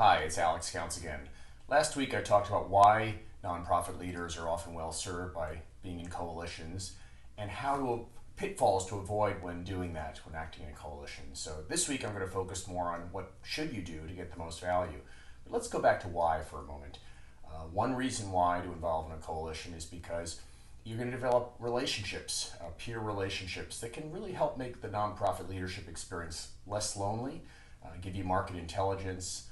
Hi, it's Alex Counts again. Last week I talked about why nonprofit leaders are often well served by being in coalitions and pitfalls to avoid when doing that, when acting in a coalition. So this week I'm going to focus more on what should you do to get the most value. But let's go back to why for a moment. One reason why to involve in a coalition is because you're going to develop relationships, peer relationships that can really help make the nonprofit leadership experience less lonely, give you market intelligence,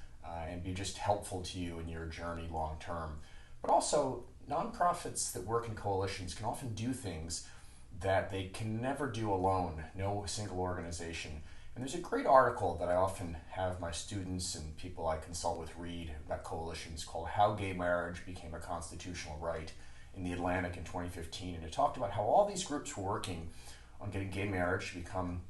and be just helpful to you in your journey long term. But also, nonprofits that work in coalitions can often do things that they can never do alone, no single organization. And there's a great article that I often have my students and people I consult with read about coalitions called How Gay Marriage Became a Constitutional Right in the Atlantic in 2015. And it talked about how all these groups were working on getting gay marriage to become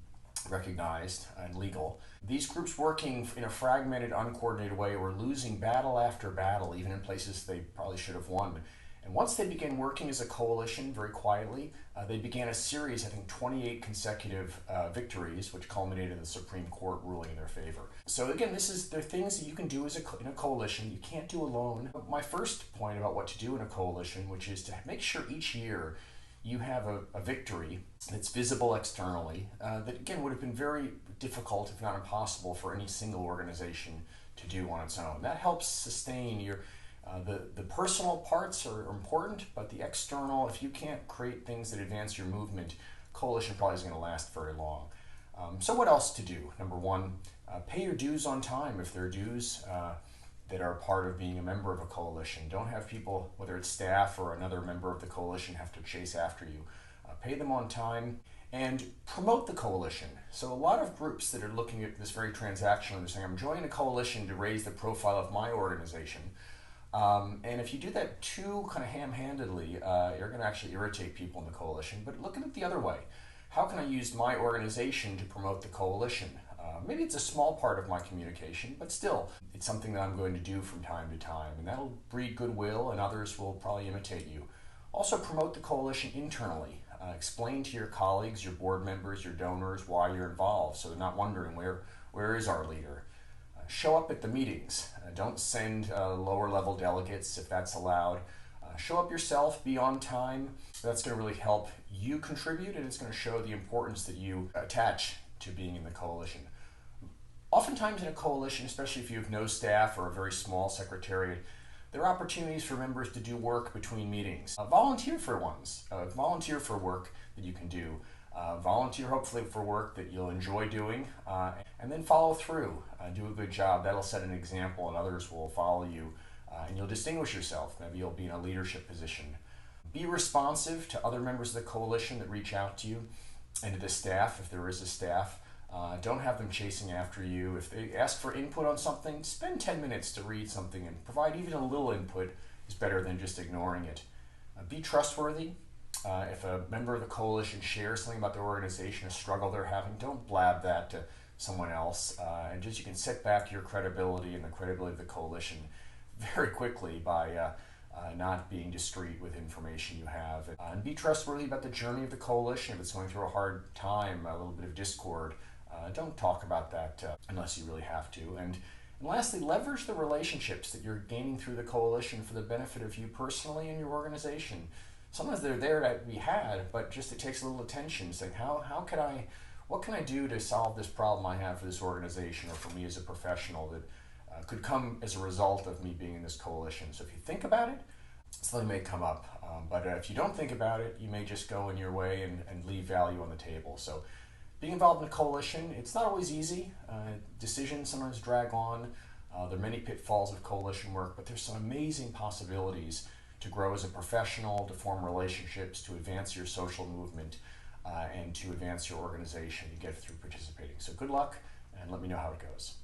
recognized and legal. These groups working in a fragmented, uncoordinated way were losing battle after battle, even in places they probably should have won. And once they began working as a coalition very quietly, they began a series, I think 28 consecutive victories, which culminated in the Supreme Court ruling in their favor. So again, there are things that you can do in a coalition you can't do alone. My first point about what to do in a coalition, which is to make sure each year you have a victory that's visible externally, that again would have been very difficult, if not impossible, for any single organization to do on its own. That helps sustain your the personal parts are important, but the external, if you can't create things that advance your movement, coalition probably isn't going to last very long. So what else to do? Number one, pay your dues on time if there are dues that are part of being a member of a coalition. Don't have people, whether it's staff or another member of the coalition, have to chase after you. Pay them on time and promote the coalition. So a lot of groups that are looking at this very transactionally, they're saying, I'm joining a coalition to raise the profile of my organization. And if you do that too kind of ham-handedly, you're going to actually irritate people in the coalition. But look at it the other way. How can I use my organization to promote the coalition? Maybe it's a small part of my communication, but still, it's something that I'm going to do from time to time, and that'll breed goodwill, and others will probably imitate you. Also, promote the coalition internally. Explain to your colleagues, your board members, your donors why you're involved, so they're not wondering where is our leader. Show up at the meetings. Don't send lower-level delegates if that's allowed. Show up yourself, be on time. That's going to really help you contribute, and it's going to show the importance that you attach to being in the coalition. Oftentimes in a coalition, especially if you have no staff or a very small secretariat, there are opportunities for members to do work between meetings. Volunteer for ones. Volunteer for work that you can do. Volunteer hopefully for work that you'll enjoy doing, and then follow through. Do a good job. That'll set an example and others will follow you, and you'll distinguish yourself. Maybe you'll be in a leadership position. Be responsive to other members of the coalition that reach out to you and to the staff, if there is a staff. Don't have them chasing after you. If they ask for input on something, spend 10 minutes to read something and provide even a little input is better than just ignoring it. Be trustworthy. If a member of the coalition shares something about their organization, a struggle they're having, don't blab that to someone else. And just you can set back your credibility and the credibility of the coalition very quickly by not being discreet with information you have. And be trustworthy about the journey of the coalition. If it's going through a hard time, a little bit of discord, don't talk about that unless you really have to. And lastly, leverage the relationships that you're gaining through the coalition for the benefit of you personally and your organization. Sometimes they're there to be had, but just it takes a little attention. Saying, what can I do to solve this problem I have for this organization or for me as a professional that could come as a result of me being in this coalition? So if you think about it, something may come up. But if you don't think about it, you may just go in your way and leave value on the table. So being involved in a coalition, it's not always easy. Decisions sometimes drag on. There are many pitfalls of coalition work, but there's some amazing possibilities to grow as a professional, to form relationships, to advance your social movement, and to advance your organization. You get it through participating. So good luck, and let me know how it goes.